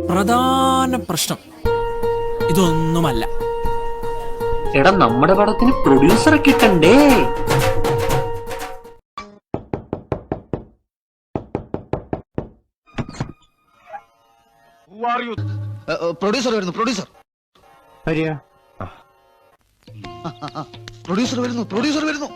പ്രധാന പ്രശ്നം ഇതൊന്നുമല്ല. എടാ, നമ്മുടെ പടത്തിന് പ്രൊഡ്യൂസറെ കിട്ടണ്ടേ? പ്രൊഡ്യൂസർ വരുന്നു. പ്രൊഡ്യൂസർ വരുന്നു.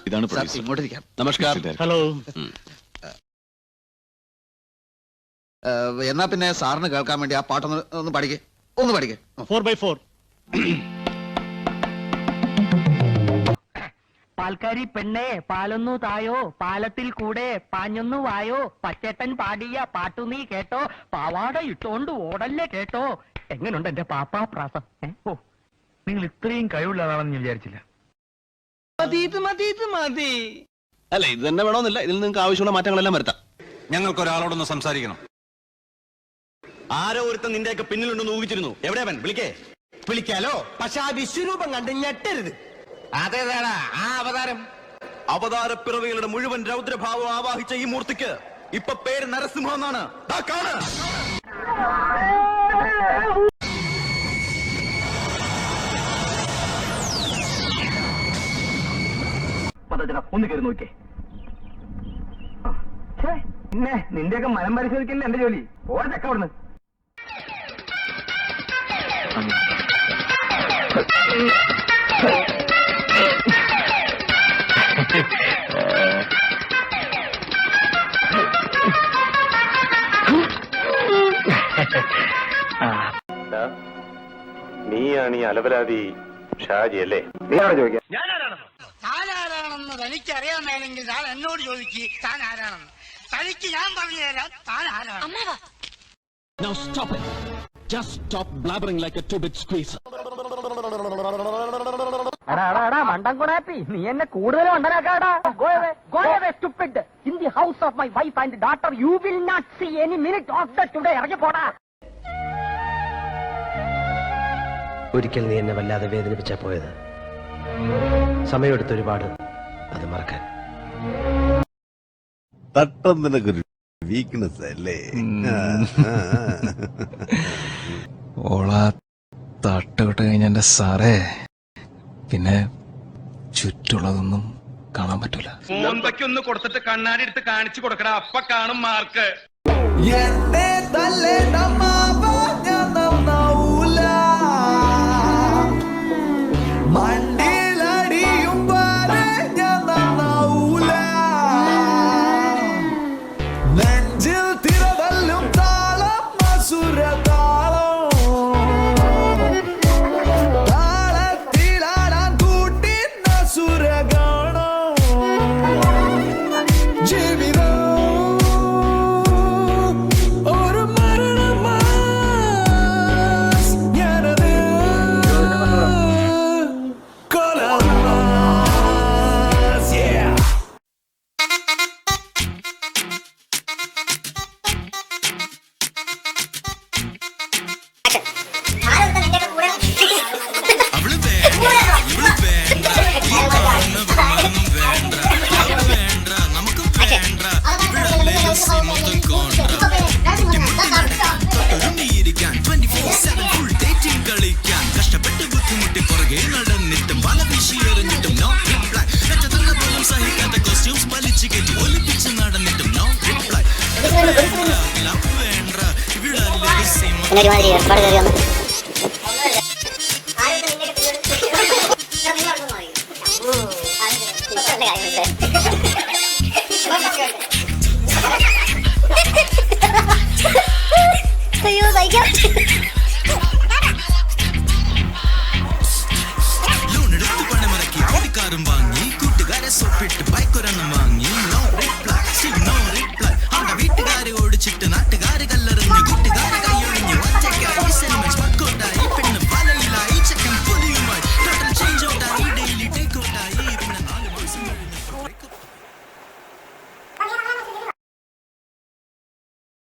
ഇതാണ് ഇങ്ങോട്ടിരിക്കാം. നമസ്കാരം. ഹലോ. എന്നാ പിന്നെ സാറിന് കേൾക്കാൻ വേണ്ടി ആ പാട്ടൊന്ന് ഒന്ന് പഠിക്കേ. 4x4. പാൽക്കാരി പെണ്ണേ പാലൊന്നു തായോ, പാലത്തിൽ കൂടെ പാഞ്ഞൊന്നു വായോ, പച്ചേട്ടൻ പാടിയ പാട്ടു നീ കേട്ടോ, പാവാട ഇട്ടോണ്ട് ഓടല്ലേ കേട്ടോ. എങ്ങനുണ്ട് എന്റെ പാപ്പാ പ്രാസം? ഓ, നിങ്ങൾ ഇത്രയും കഴിവുള്ള ആളാണെന്ന് ഞാൻ വിചാരിച്ചില്ല. മതി. അല്ല, ഇത് തന്നെ വേണമെന്നില്ല. ഇതിൽ നിങ്ങൾക്ക് ആവശ്യമുള്ള മാറ്റങ്ങളെല്ലാം വരുത്താം. ഞങ്ങൾക്ക് ഒരാളോടൊന്ന് സംസാരിക്കണം. ആരോ ഒരുത്തൻ നിന്റെയൊക്കെ പിന്നിലുണ്ടെന്ന് ഊഹിച്ചിരുന്നു. എവിടെയാവൻ? വിളിക്കാലോ, പക്ഷെ ആ വിശ്വരൂപം കണ്ട് ഞെട്ടരുത്. അതേതാടാ ആ അവതാരം? അവതാരപ്പിറവികളുടെ മുഴുവൻ രൗദ്രഭാവം ആവാഹിച്ച ഈ മൂർത്തിക്ക് ഇപ്പൊ പേര് നരസിംഹം എന്നാണ്. ഒന്ന് കയറി നോക്കേ. പിന്നെ നിന്റെയൊക്കെ മരം പരിശോധിക്കല്ലേ എന്റെ ജോലി. ഓരോ ചക്ക അവിടുന്ന്. നീയാണ് ഈ അലവലാതി ഷാജി അല്ലേ? നീ അവിടെ ചോദിക്കാം. താനാരാണെന്ന് തനിക്കറിയാൻ മേലെങ്കിൽ താൻ എന്നോട് ചോദിക്ക് താൻ ആരാണെന്ന്. തനിക്ക് ഞാൻ പറഞ്ഞു തരാം താൻ ആരാണ്. Now stop it. Just stop blabbering like a two-bit squeeze. മണ്ടൻ കുണാപ്പി, നീ എന്നെ കൂടുതൽ മണ്ടനാക്കാടാ. Go away, stupid. In the house of my wife and daughter, you will not see any minute of that today. ഇറങ്ങി പോടാ. ഒരിക്കൽ നീ എന്നെ വല്ലാതെ വേദനിപ്പിച്ചാ പോയത്. സമയമെടുത്ത് ഒരുപാട് അത് മറക്കാൻ. തട്ടം നിനക്കൊരു വീക്ക്നെസ് അല്ലേ? ഓളാ തട്ടുകൊട്ട് കഴിഞ്ഞ എന്റെ സാറേ, പിന്നെ ചുറ്റുള്ളതൊന്നും കാണാൻ പറ്റൂല. ഒന്ന് കൊടുത്തിട്ട് കണ്ണാടി എടുത്ത് കാണിച്ചു കൊടുക്കണ, അപ്പ കാണും മാർക്ക്. കഷ്ടപ്പെട്ട് ബുദ്ധിമുട്ടി പുറകെ നടന്നിട്ടും വല വീശി എറിഞ്ഞിട്ടും നോ റിപ്ലൈ. പോലും സഹിക്കാത്ത കോസ്റ്റ്യൂംസ് വലിച്ചു കയറ്റി ഒലിപ്പിച്ച് നടന്നിട്ടും നോ റിപ്ലൈ. ലവ് വേണ്ട ഇവിടെ അയ്യോ,